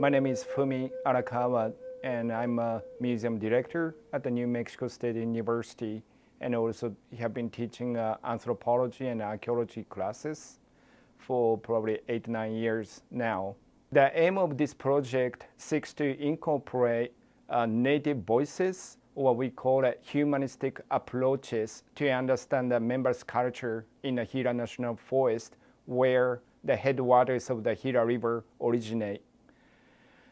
My name is Fumi Arakawa, and I'm a museum director at the New Mexico State University, and also have been teaching anthropology and archaeology classes for probably 8-9 years now. The aim of this project seeks to incorporate native voices, or we call it humanistic approaches, to understand the members' culture in the Gila National Forest, where the headwaters of the Gila River originate.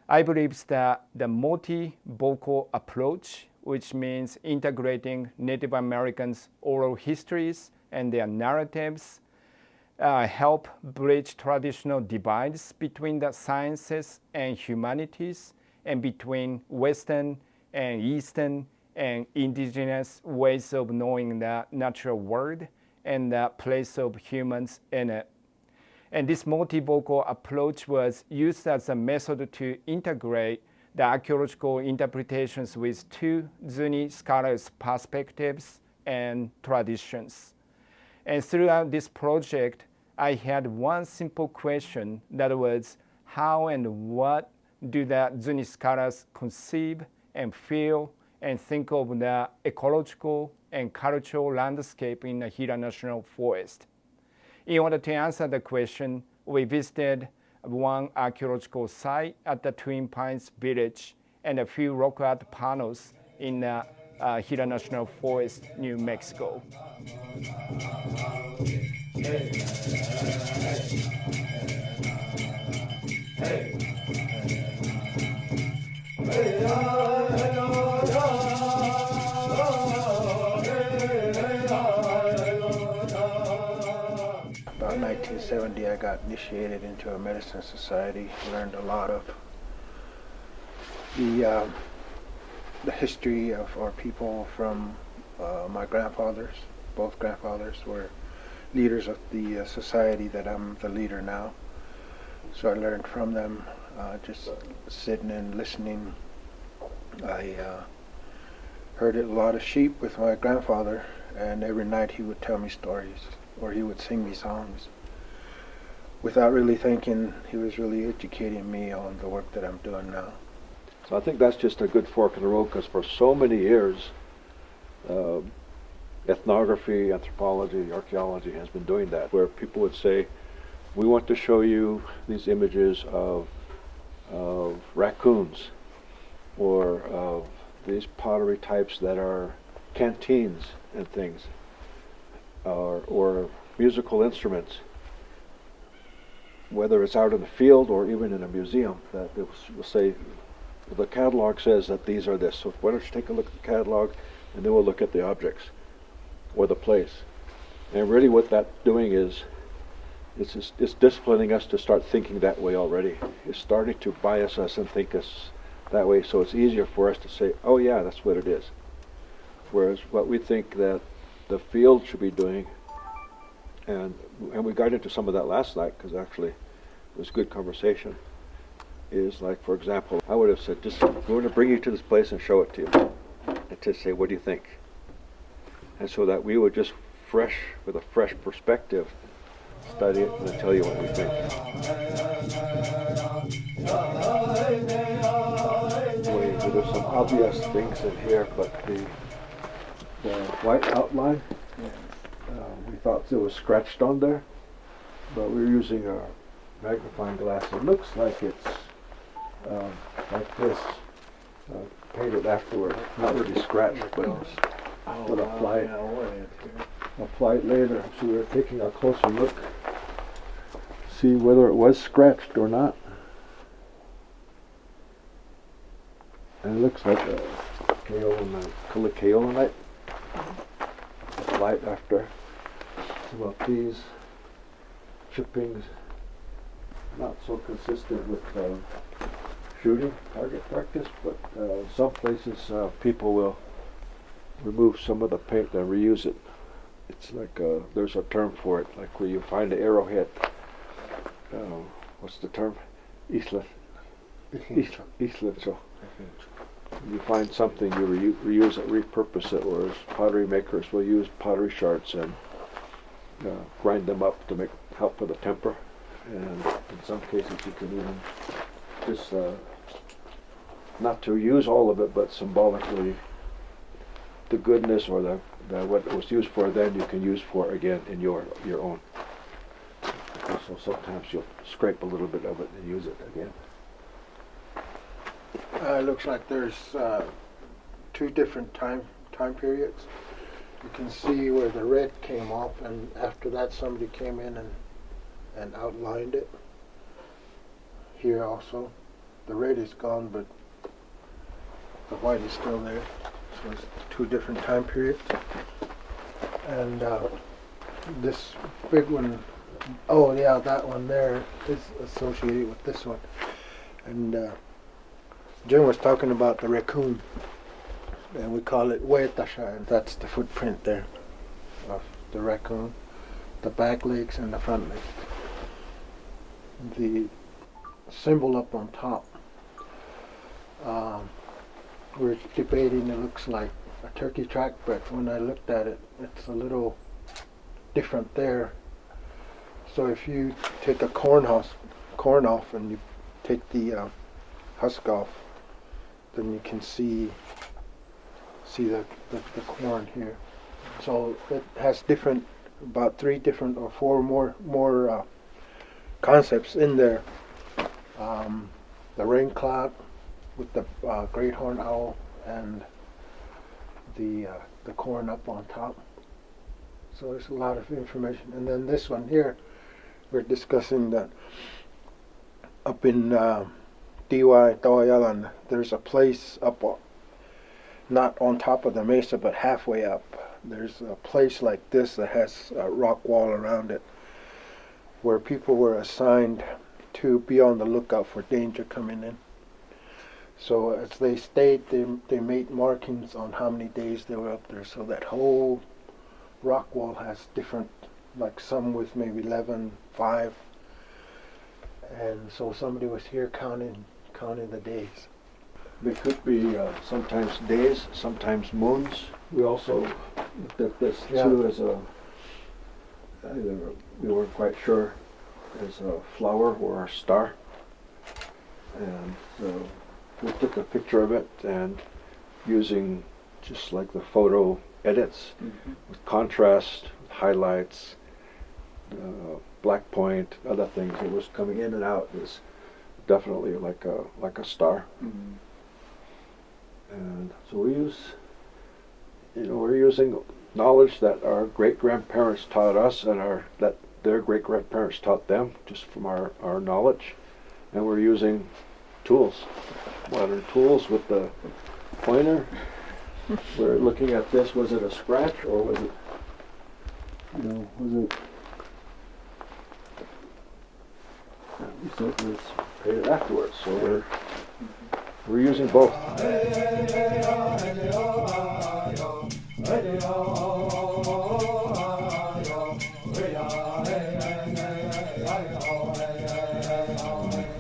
I believe that the multi-vocal approach, which means integrating Native Americans' oral histories and their narratives, help bridge traditional divides between the sciences and humanities, and between Western and Eastern and indigenous ways of knowing the natural world and the place of humans in it. And this multivocal approach was used as a method to integrate the archaeological interpretations with two Zuni scholars' perspectives and traditions. And throughout this project, I had one simple question, that was, how and what do the Zuni scholars conceive and feel and think of the ecological and cultural landscape in the Gila National Forest? In order to answer the question, we visited one archaeological site at the Twin Pines Village and a few rock art panels in the Gila National Forest, New Mexico. About 1970, I got initiated into a medicine society, learned a lot of the history of our people from my grandfathers. Both grandfathers were leaders of the society that I'm the leader now. So I learned from them, just sitting and listening. I herded a lot of sheep with my grandfather, and every night he would tell me stories, or he would sing me songs. Without really thinking, he was really educating me on the work that I'm doing now. So I think that's just a good fork in the road, because for so many years, ethnography, anthropology, archaeology has been doing that, where people would say, we want to show you these images of raccoons, or of these pottery types that are canteens and things, or musical instruments, whether it's out in the field or even in a museum, that it will say, the catalog says that these are this, so why don't you take a look at the catalog, and then we'll look at the objects or the place. And really what that's doing is it's disciplining us to start thinking that way already. It's starting to bias us and think us that way, so it's easier for us to say, oh yeah, that's what it is. Whereas what we think that the field should be doing, and we got into some of that last night, because actually it was good conversation, is like, for example, I would have said, just we're going to bring you to this place and show it to you, and to say, what do you think? And so that we would just with a fresh perspective, study it and then tell you what we think. There's some obvious things in here, but the white outline, we thought it was scratched on there, but we're using a magnifying glass. It looks like it's like this, painted afterward, not really scratched, but applied later. So we're taking a closer look, see whether it was scratched or not. And it looks like a kaolinite, light after some of these chippings, not so consistent with shooting target practice, but some places people will remove some of the paint and reuse it. It's like there's a term for it, like where you find the arrowhead. What's the term? Isla. So you find something, you reuse it, repurpose it. Whereas pottery makers will use pottery shards and grind them up to help with the temper. And in some cases, you can even just not to use all of it, but symbolically the goodness or the what it was used for then you can use for again in your own. So sometimes you'll scrape a little bit of it and use it again. It looks like there's two different time periods. You can see where the red came off, and after that somebody came in and outlined it. Here also, the red is gone, but the white is still there. So it's two different time periods. And this big one, oh yeah, that one there is associated with this one. And Jim was talking about the raccoon, and we call it Huetasha, and that's the footprint there of the raccoon, the back legs and the front legs. The symbol up on top, we're debating, it looks like a turkey track, but when I looked at it, it's a little different there. So if you take a corn off and you take the husk off, then you can see the corn here. So it has about three different or four more concepts in there. The rain cloud with the great horned owl and the corn up on top. So there's a lot of information. And then this one here, we're discussing that up in DY Tawayalan, there's a place up, not on top of the mesa, but halfway up. There's a place like this that has a rock wall around it, where people were assigned to be on the lookout for danger coming in. So as they stayed, they made markings on how many days they were up there. So that whole rock wall has different, like some with maybe 11, 5. And so somebody was here counting the days. They could be sometimes days, sometimes moons. We also looked at this too as we weren't quite sure, as a flower or a star. And so we took a picture of it, and using just like the photo edits with contrast, with highlights, black point, other things, it was coming in and out. It was definitely like a star. And so we're using knowledge that our great-grandparents taught us, and that their great-grandparents taught them, just from our knowledge. And we're using tools, modern tools with the pointer. We're looking at this. Was it a scratch, or was it, we said it was painted afterwards, so we're using both.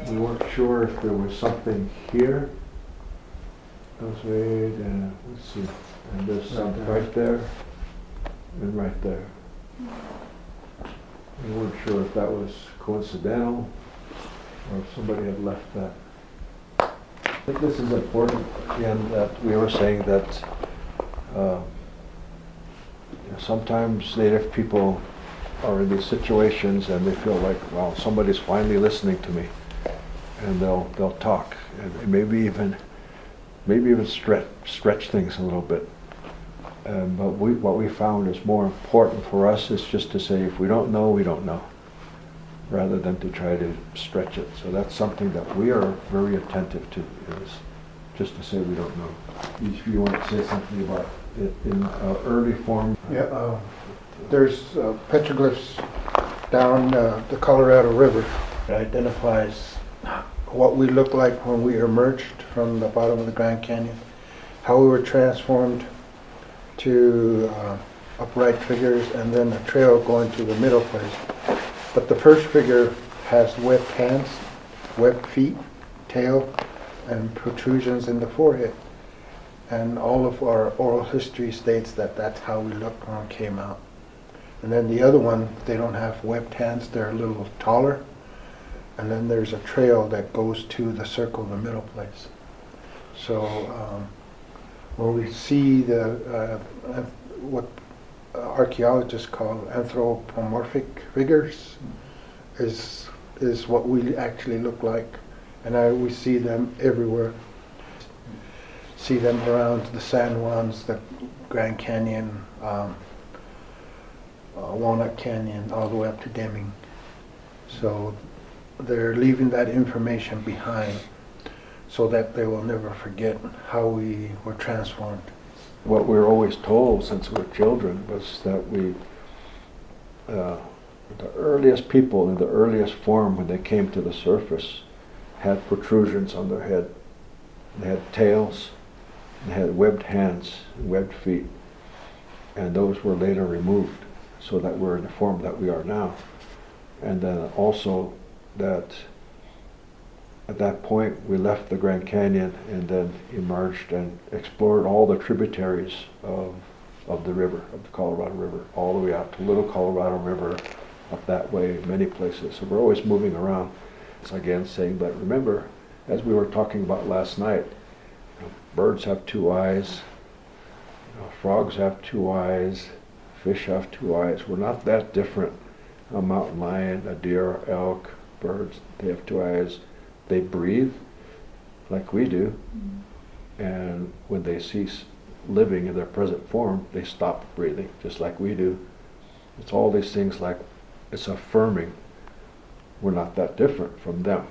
We weren't sure if there was something here. Let's see. And there's something right there and right there. We weren't sure if that was coincidental or if somebody had left that. I think this is important, again, that we were saying that sometimes Native people are in these situations and they feel like, well, somebody's finally listening to me, and they'll talk, and maybe even stretch things a little bit. But what we found is more important for us is just to say, if we don't know, we don't know, rather than to try to stretch it. So that's something that we are very attentive to, is just to say we don't know. If you want to say something about it in early form. Yeah, there's petroglyphs down the Colorado River. It identifies what we look like when we emerged from the bottom of the Grand Canyon, how we were transformed to upright figures, and then a trail going to the middle place. But the first figure has webbed hands, webbed feet, tail, and protrusions in the forehead. And all of our oral history states that that's how we looked when we came out. And then the other one, they don't have webbed hands, they're a little taller, and then there's a trail that goes to the circle, the middle place. So when we see the what archaeologists call anthropomorphic figures, is what we actually look like, and we see them everywhere. See them around the San Juans, the Grand Canyon, Walnut Canyon, all the way up to Deming. So they're leaving that information behind so that they will never forget how we were transformed. What we were always told since we were children was that the earliest people in the earliest form, when they came to the surface, had protrusions on their head. They had tails, they had webbed hands, webbed feet, and those were later removed so that we're in the form that we are now. And then also that at that point we left the Grand Canyon and then emerged and explored all the tributaries of the river, of the Colorado River, all the way out to Little Colorado River, up that way, many places. So we're always moving around. So again, saying that, remember, as we were talking about last night, birds have two eyes, frogs have two eyes, fish have two eyes. We're not that different. A mountain lion, a deer, elk, birds, they have two eyes. They breathe like we do, and when they cease living in their present form, they stop breathing just like we do. It's all these things, like it's affirming we're not that different from them.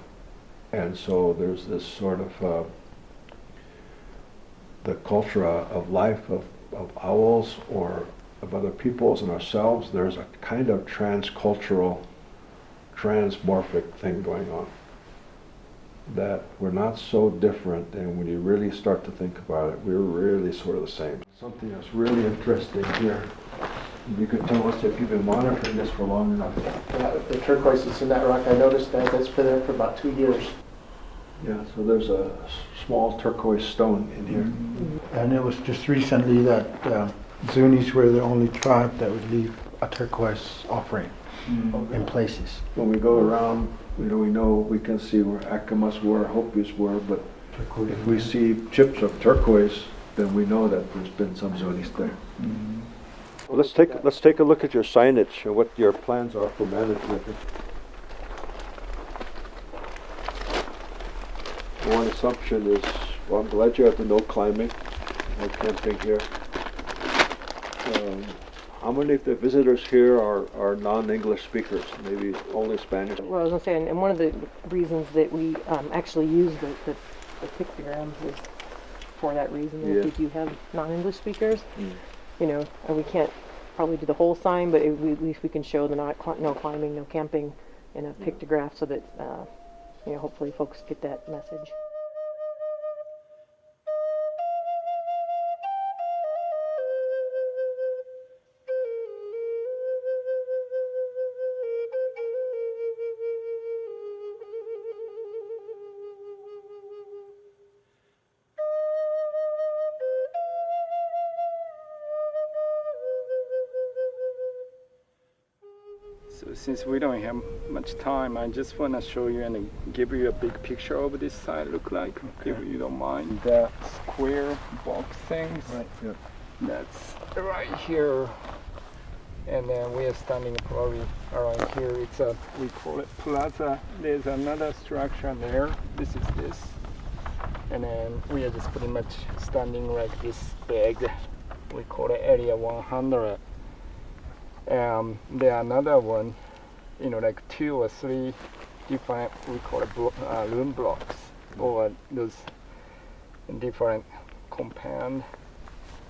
And so there's this sort of the culture of life of owls or of other peoples and ourselves. There's a kind of transcultural, transmorphic thing going on, that we're not so different, and when you really start to think about it, we're really sort of the same. Something that's really interesting here. You could tell us if you've been monitoring this for long enough. Yeah, the turquoise that's in that rock, I noticed that's been there for about 2 years. Yeah, so there's a small turquoise stone in here. And it was just recently that Zunis were the only tribe that would leave a turquoise offering in places. When we go around, we can see where Akamas were, Hopis were, but if we see chips of turquoise, then we know that there's been some Zunis there. Well, let's take a look at your signage and what your plans are for management. One assumption is, well, I'm glad you have the no climbing, no camping here. How many of the visitors here are non-English speakers, maybe only Spanish? Well, I was going to say, and one of the reasons that we actually use the pictograms is for that reason. Yeah. If we do have non-English speakers, and we can't probably do the whole sign, but at least we can show the no climbing, no camping in a pictograph, so that hopefully folks get that message. So since we don't have much time, I just want to show you and give you a big picture of this side look like, if you don't mind. The square box things, Right. Yep. that's right here. And then we are standing probably around here. We call it plaza. There's another structure there. This is this. And then we are just pretty much standing like this big. We call it area 100. There are another one, like 2 or 3 different, we call it room blocks, or those different compound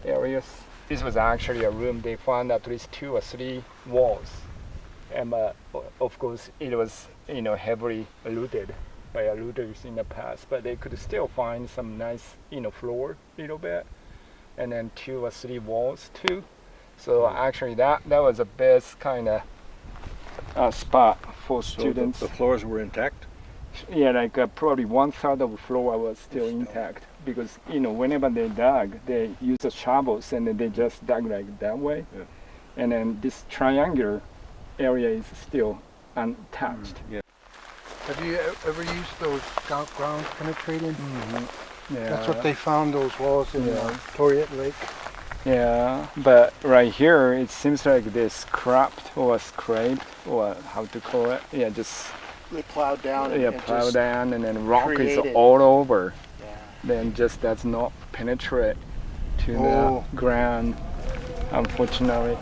areas. This was actually a room. They found at least 2 or 3 walls, and of course it was heavily looted by looters in the past, but they could still find some nice floor a little bit, and then 2 or 3 walls too. So actually that was the best kind of spot for students. So the floors were intact? Yeah, like probably 1/3 of the floor was still intact, because whenever they dug, they used the shovels and they just dug like that way. Yeah. And then this triangular area is still untouched. Yeah. Have you ever used those ground penetrating? Yeah. That's what they found, those walls in Toriet Lake. Yeah, but right here it seems like this scrapped or scraped or how to call it. Yeah, just They plowed down and plow just down and then rock is created- all over. Yeah. Then just does not penetrate to Oh. the ground, unfortunately.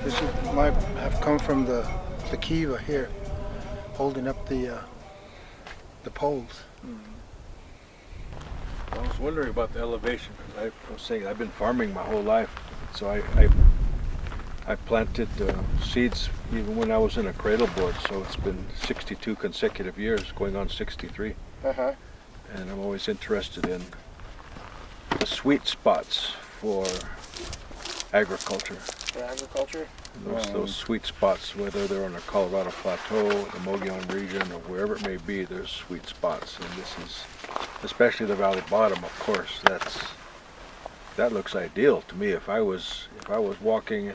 This might have come from the kiva here, holding up the poles. I was wondering about the elevation because I was saying I've been farming my whole life, so I planted seeds even when I was in a cradle board. So it's been 62 consecutive years, going on 63, Uh-huh. and I'm always interested in the sweet spots for agriculture. For agriculture. Those sweet spots, whether they're on the Colorado Plateau, the Mogollon region, or wherever it may be, there's sweet spots, and this is, especially the valley bottom, of course. That looks ideal to me. If I was walking,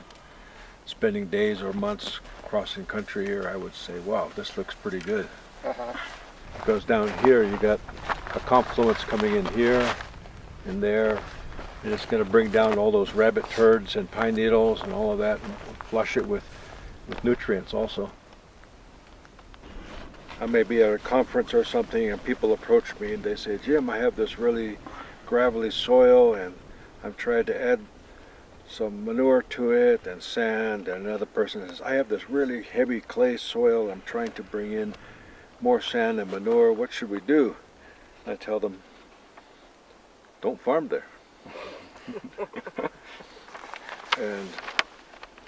spending days or months crossing country here, I would say, wow, this looks pretty good. Uh-huh. Because down here you got a confluence coming in here and there, and it's going to bring down all those rabbit turds and pine needles and all of that, and flush it with nutrients also. I may be at a conference or something and people approach me and they say, Jim, I have this really gravelly soil and I'm trying to add some manure to it and sand, and another person says, I have this really heavy clay soil, I'm trying to bring in more sand and manure, what should we do? I tell them, don't farm there.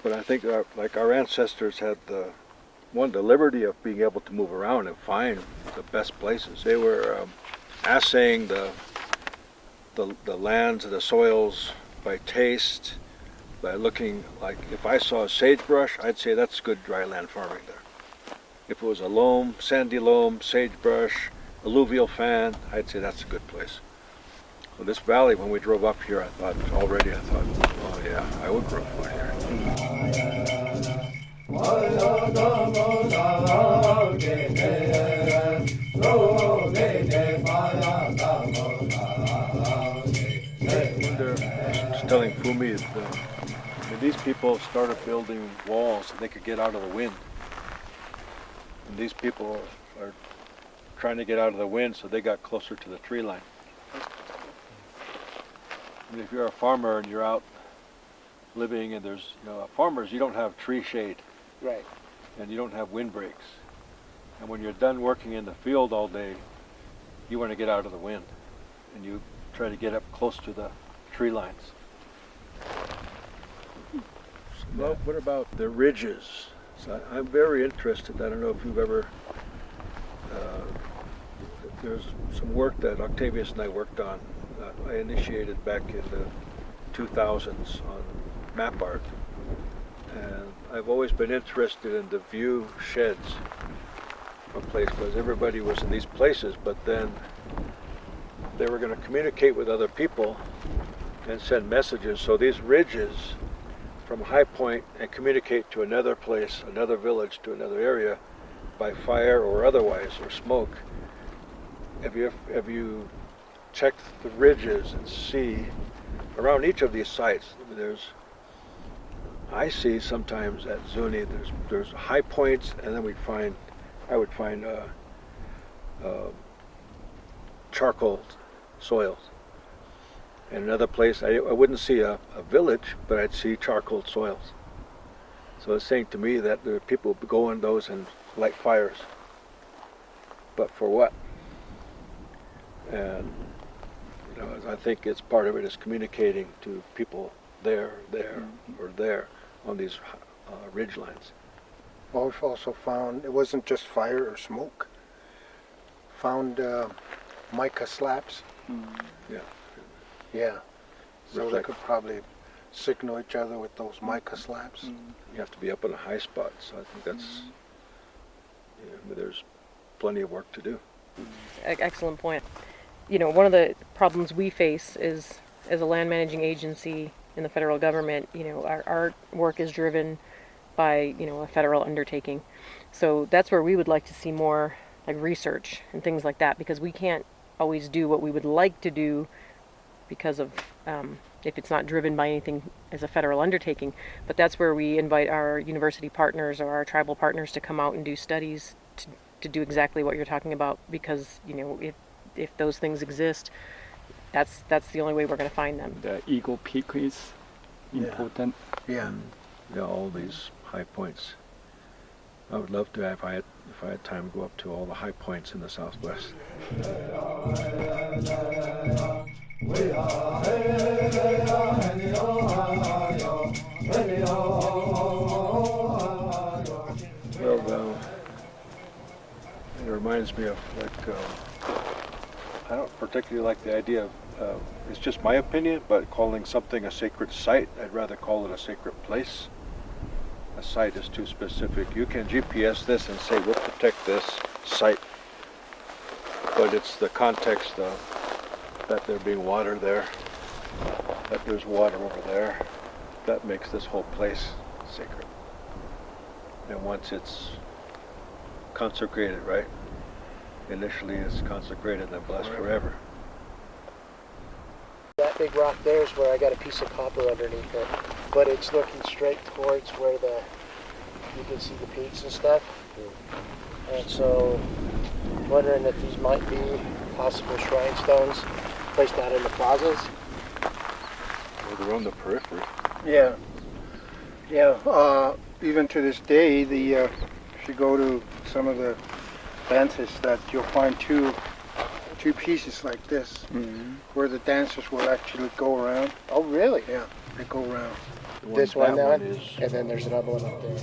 But I think our ancestors had the liberty of being able to move around and find the best places. They were assaying the lands and the soils by taste, by looking. Like if I saw a sagebrush, I'd say that's good dry land farming there. If it was a loam, sandy loam, sagebrush, alluvial fan, I'd say that's a good place. So this valley, when we drove up here, I thought, oh yeah, I would grow food here. Just telling Fumi that these people started building walls so they could get out of the wind. And these people are trying to get out of the wind, so they got closer to the tree line. And if you're a farmer and you're out living and there's, farmers, you don't have tree shade. Right. And you don't have windbreaks. And when you're done working in the field all day, you want to get out of the wind. And you try to get up close to the tree lines. Well, what about the ridges? So I'm very interested. I don't know if you've ever, there's some work that Octavius and I worked on. I initiated back in the 2000s on map art. And I've always been interested in the view sheds of place, because everybody was in these places, but then they were going to communicate with other people and send messages. So these ridges from High Point and communicate to another place, another village, to another area by fire or otherwise, or smoke. Have you checked the ridges and see around each of these sites? I see sometimes at Zuni there's high points, and then I would find charcoal soils. And another place I wouldn't see a village, but I'd see charcoal soils. So it's saying to me that there are people who go in those and light fires. But for what? And I think it's part of it is communicating to people there, or there on these ridge lines. Well, we've also found, it wasn't just fire or smoke, found mica slabs. Yeah. Yeah. So they Reflect. could probably signal each other with those mica slabs. You have to be up in a high spot, so I think that's, there's plenty of work to do. Excellent point. You know, one of the problems we face is, as a land managing agency in the federal government, you know, our work is driven by, you know, a federal undertaking. So that's where we would like to see more like research and things like that, because we can't always do what we would like to do because of if it's not driven by anything as a federal undertaking. But that's where we invite our university partners or our tribal partners to come out and do studies to do exactly what you're talking about, because, you know, if those things exist, that's the only way we're going to find them. The Eagle Peak is important. Yeah. Yeah, all these high points. I would love to, if I had time, go up to all the high points in the Southwest. Well, it reminds me of, like, I don't particularly like the idea of, it's just my opinion, but calling something a sacred site, I'd rather call it a sacred place. A site is too specific. You can GPS this and say, we'll protect this site, but it's the context of that there being water there, that there's water over there, that makes this whole place sacred. And once it's consecrated, right? Initially it's consecrated and blessed forever. That big rock there is where I got a piece of copper underneath it, but it's looking straight towards where you can see the peaks and stuff. And so, wondering if these might be possible shrine stones placed out in the plazas. Well, they're on the periphery. Yeah. Even to this day, if you go to some of the dances, that you'll find two pieces like this, where the dancers will actually go around. Oh, really? Yeah, they go around. This one that now, and then there's another one up there.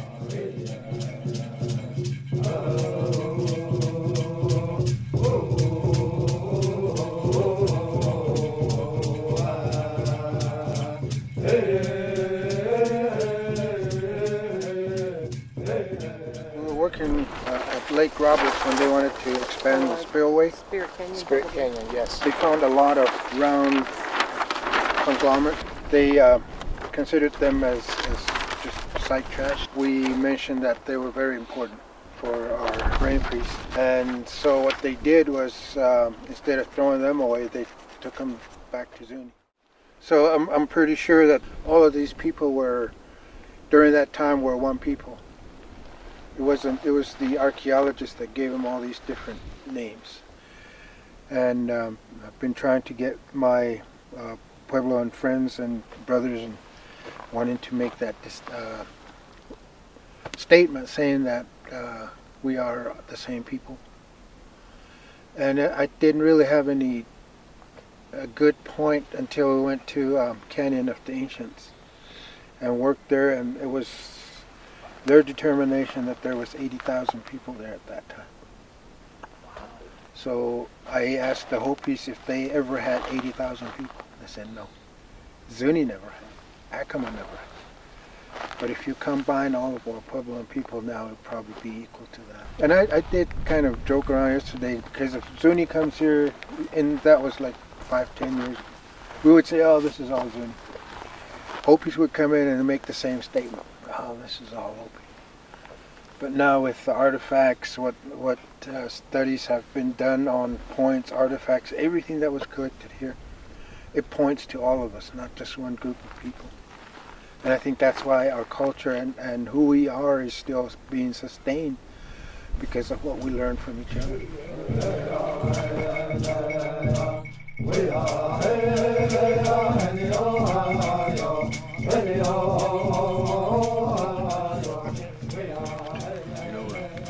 We were working at Lake Roberts when they wanted to expand the spillway. Spirit Canyon. Spirit probably. Canyon, yes. They found a lot of round conglomerate. They considered them as just site trash. We mentioned that they were very important for our rain priest. And so what they did was, instead of throwing them away, they took them back to Zuni. So I'm pretty sure that all of these people during that time, were one people. It was the archaeologists that gave them all these different names. And I've been trying to get my Puebloan friends and brothers and wanting to make that statement saying that we are the same people. And I didn't really have a good point until we went to Canyon of the Ancients and worked there, and it was their determination that there was 80,000 people there at that time. So I asked the Hopis if they ever had 80,000 people. They said no. Zuni never had. Acoma never had. But if you combine all of our Puebloan people now, it would probably be equal to that. And I did kind of joke around yesterday, because if Zuni comes here, and that was like 5-10 years ago, we would say, oh, this is all Zuni. Hopis would come in and make the same statement. Oh, this is all Hopi. But now with the artifacts, what studies have been done on points, artifacts, everything that was collected here, it points to all of us, not just one group of people. And I think that's why our culture and who we are is still being sustained, because of what we learn from each other.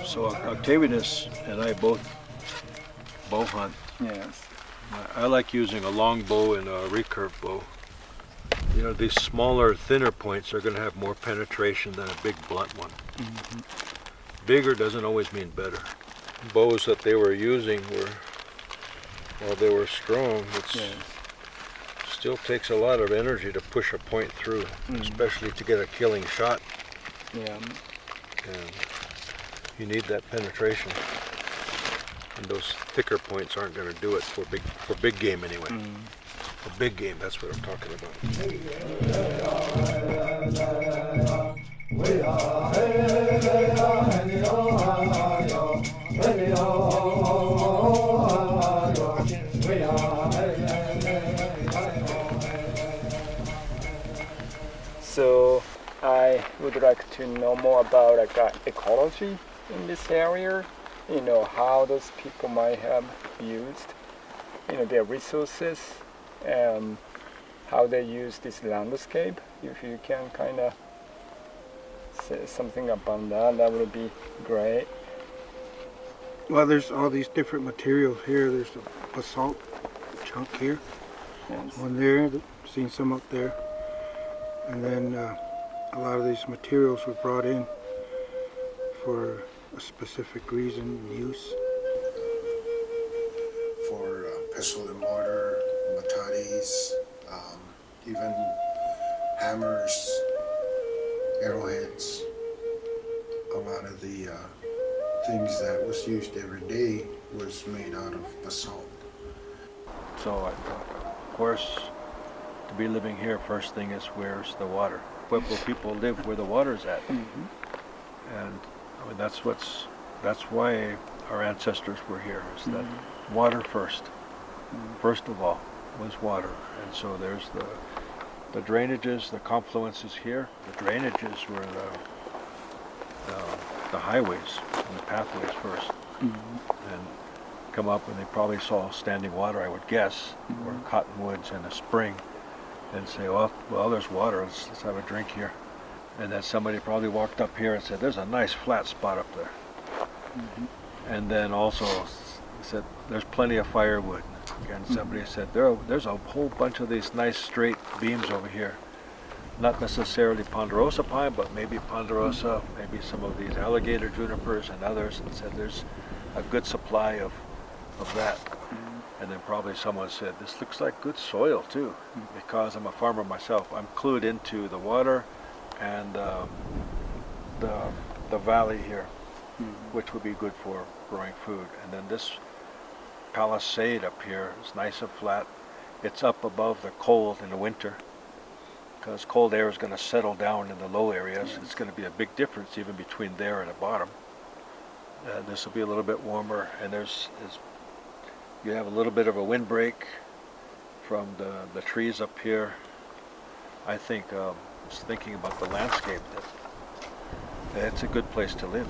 So Octavianus and I both bow hunt. Yes. I like using a long bow and a recurve bow. You know, these smaller, thinner points are going to have more penetration than a big, blunt one. Bigger doesn't always mean better. Bows that they were using while they were strong, it still takes a lot of energy to push a point through, especially to get a killing shot. Yeah. And you need that penetration. And those thicker points aren't going to do it for big game anyway. For big game, that's what I'm talking about. So I would like to know more about ecology in this area. How those people might have used their resources and how they use this landscape. If you can kind of say something about that, that would be great. Well, there's all these different materials here. There's a basalt chunk here, Yes. one there, seen some up there. And then a lot of these materials were brought in for a specific reason and use. For pestle and mortar, matates, even hammers, arrowheads. A lot of the things that was used every day was made out of basalt. So, of course, to be living here, first thing is where's the water? Pueblo people live where the water's at. And I mean, that's why our ancestors were here, is that water first. First of all was water. And so there's the drainages, the confluences here. The drainages were the highways and the pathways first. And come up and they probably saw standing water, I would guess, or cottonwoods and a spring, and say, well, there's water, let's have a drink here. And then somebody probably walked up here and said, there's a nice flat spot up there. And then also said, there's plenty of firewood. And somebody said, there's a whole bunch of these nice straight beams over here. Not necessarily ponderosa pine, but maybe ponderosa, maybe some of these alligator junipers and others, and said there's a good supply of that. And then probably someone said, this looks like good soil too, because I'm a farmer myself. I'm clued into the water and the valley here, which would be good for growing food. And then this palisade up here is nice and flat. It's up above the cold in the winter, because cold air is going to settle down in the low areas. It's going to be a big difference even between there and the bottom. This will be a little bit warmer, and you have a little bit of a windbreak from the trees up here. I think, just thinking about the landscape, that it's a good place to live.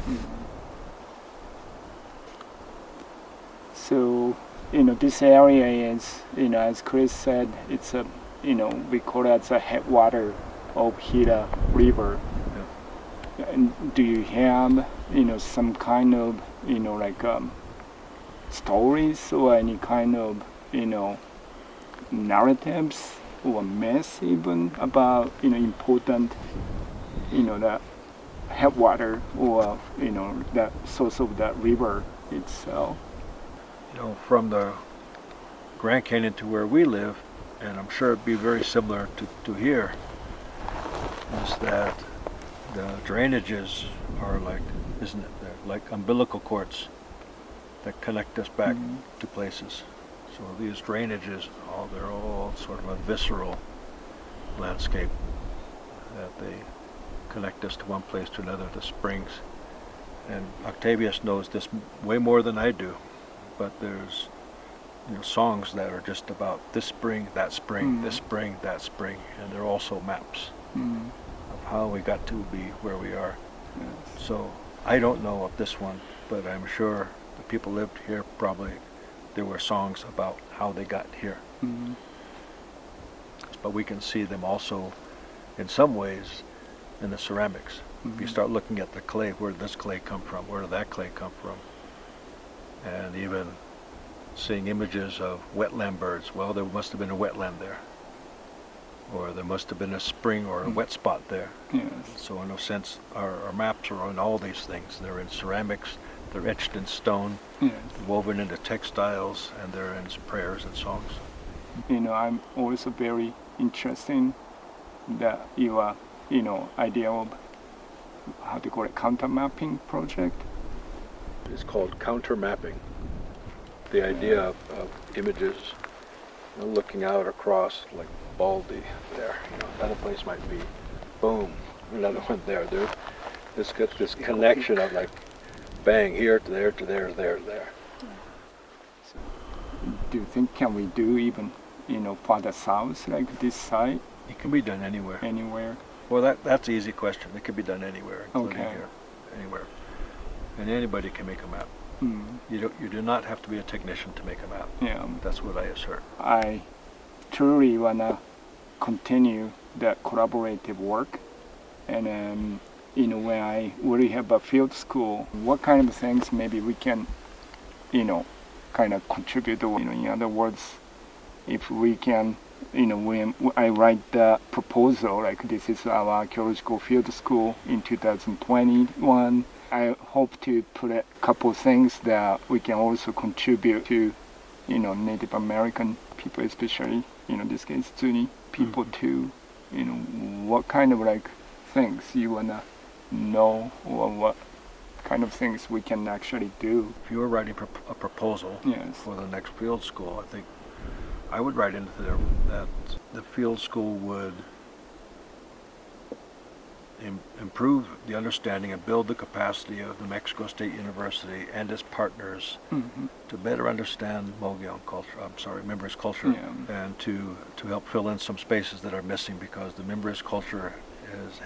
So, this area is, as Chris said, it's a, we call it as a headwater of Gila River. Yeah. And do you have, some kind of, stories or any kind of, narratives or myths even about, important, that headwater or, that source of that river itself? From the Grand Canyon to where we live, and I'm sure it'd be very similar to here, is that the drainages are like, isn't it? They're like umbilical cords that connect us back to places. So these drainages, they're all sort of a visceral landscape that they connect us to one place to another, the springs. And Octavius knows this way more than I do, but there's songs that are just about this spring, this spring, that spring, and they're also maps of how we got to be where we are. Yes. So I don't know of this one, but I'm sure the people lived here, probably there were songs about how they got here. But we can see them also in some ways in the ceramics. If you start looking at the clay, where did this clay come from? Where did that clay come from? And even seeing images of wetland birds. Well, there must have been a wetland there. Or there must have been a spring or a wet spot there. Yes. So in a sense, our maps are on all these things. They're in ceramics, they're etched in stone, Yes. woven into textiles, and they're in prayers and songs. I'm also very interested in that your, idea of how to call it counter mapping project. It's called counter mapping. the idea of images, looking out across like Baldy there, another place might be, boom, another one there, dude. This connection of like, bang, here to there to there, there to there. Do you think can we do even, farther south like this side, It can be done anywhere. anywhere? Well, that's an easy question. It can be done anywhere, including Okay. here, anywhere. And anybody can make a map. Mm, You do not have to be a technician to make a map. yeah. That's what I assert. I truly wanna continue that collaborative work, and when I really have a field school, what kind of things maybe we can, kind of contribute. In other words, if we can, when I write the proposal, like this is our archaeological field school in 2021. I hope to put a couple things that we can also contribute to, Native American people, especially, this case, Zuni people too. What kind of things you wanna know, or what kind of things we can actually do. If you were writing a proposal Yes. for the next field school, I think I would write into there that the field school would improve the understanding and build the capacity of New Mexico State University and its partners Mm-hmm. to better understand Mogollon culture, Mimbres culture, Yeah. and to help fill in some spaces that are missing, because the Mimbres culture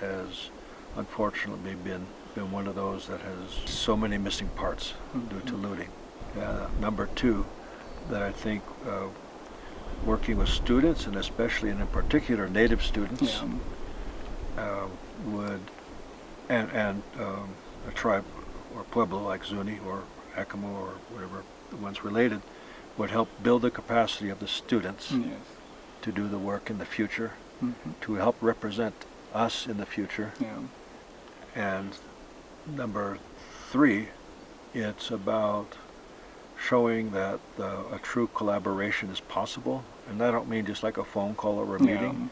has unfortunately been one of those that has so many missing parts due to looting. Number two, that I think working with students, and especially and in particular Native students, would, and a tribe or pueblo like Zuni or Yakima or whatever, the ones related, would help build the capacity of the students Yes. to do the work in the future, Mm-hmm. to help represent us in the future. Yeah. And number three, it's about showing that a true collaboration is possible. And I don't mean just like a phone call or a meeting,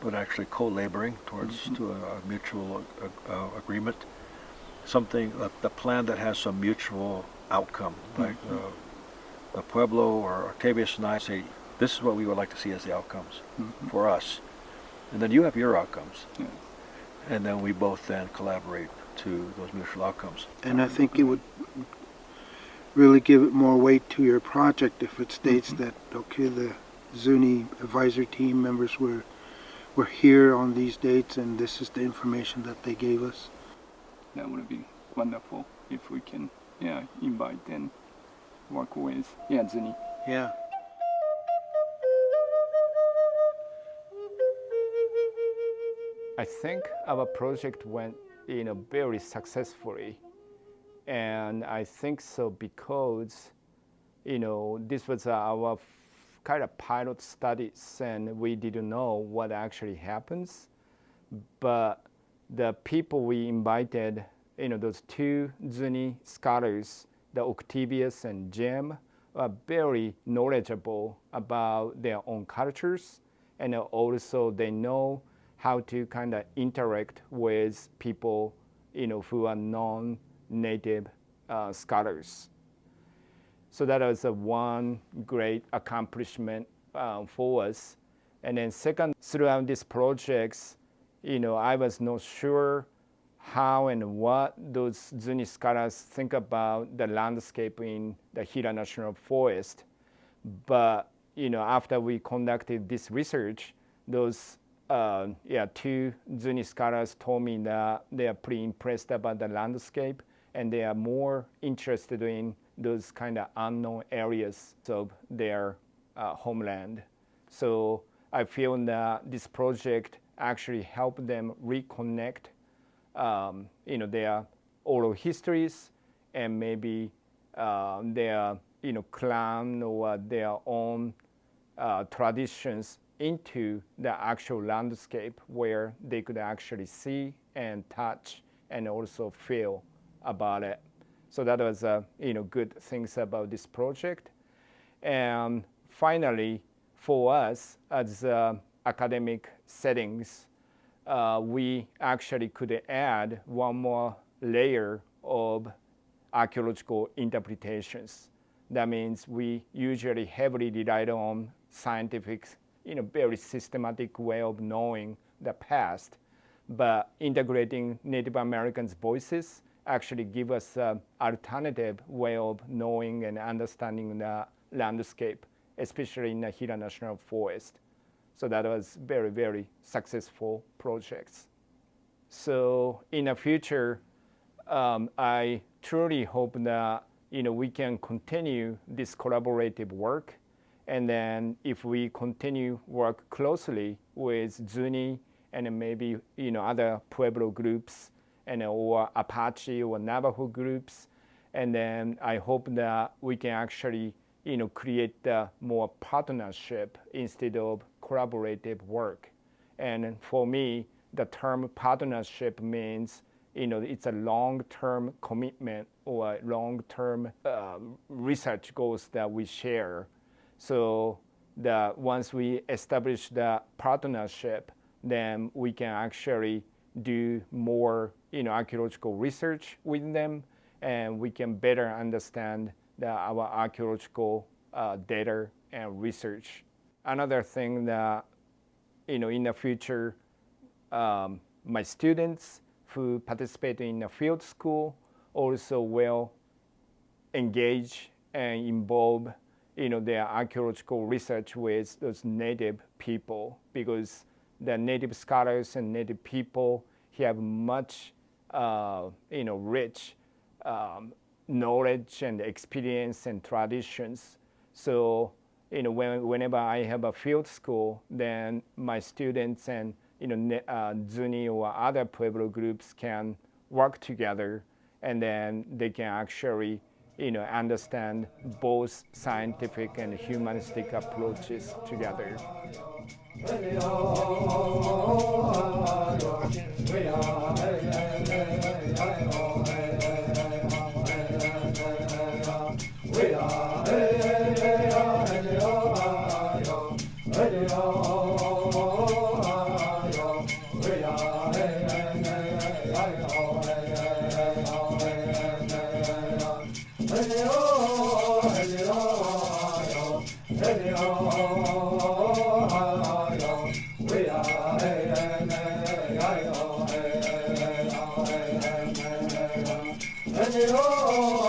but actually co-laboring towards to a mutual agreement. Something, the plan that has some mutual outcome, like the Pueblo or Octavius and I say, this is what we would like to see as the outcomes for us. And then you have your outcomes. Yeah. And then we both then collaborate to those mutual outcomes. And I think it would really give it more weight to your project if it states that, okay, the Zuni advisory team members were here on these dates and this is the information that they gave us. That would be wonderful if we can, invite and work with, Zuni. Yeah. I think our project went, very successfully, and I think so because, this was our kind of pilot studies, and we didn't know what actually happens, but the people we invited, those two Zuni scholars, the Octavius and Jim, are very knowledgeable about their own cultures, and also they know how to kind of interact with people, who are non-native scholars. So that was one great accomplishment for us. And then second, throughout these projects, I was not sure how and what those Zuni scholars think about the landscape in the Gila National Forest. But, after we conducted this research, those two Zuni scholars told me that they are pretty impressed about the landscape, and they are more interested in those kind of unknown areas of their homeland. So I feel that this project actually helped them reconnect, their oral histories and maybe their, clan or their own traditions into the actual landscape where they could actually see and touch and also feel about it. So that was good things about this project. And finally, for us as academic settings, we actually could add one more layer of archaeological interpretations. That means we usually heavily relied on scientific, very systematic way of knowing the past. But integrating Native Americans' voices actually give us an alternative way of knowing and understanding the landscape, especially in the Gila National Forest. So that was very, very successful projects. So in the future, I truly hope that we can continue this collaborative work, and then if we continue work closely with Zuni and maybe other Pueblo groups and or Apache or Navajo groups, and then I hope that we can actually create more partnership instead of collaborative work. And for me, the term partnership means it's a long-term commitment or long-term research goals that we share. So that once we establish the partnership, then we can actually do more archaeological research with them, and we can better understand our archaeological data and research. Another thing that in the future, my students who participate in the field school also will engage and involve their archaeological research with those native people, because the native scholars and native people have much rich knowledge and experience and traditions. So whenever I have a field school, then my students and Zuni or other Pueblo groups can work together, and then they can actually understand both scientific and humanistic approaches together. Oh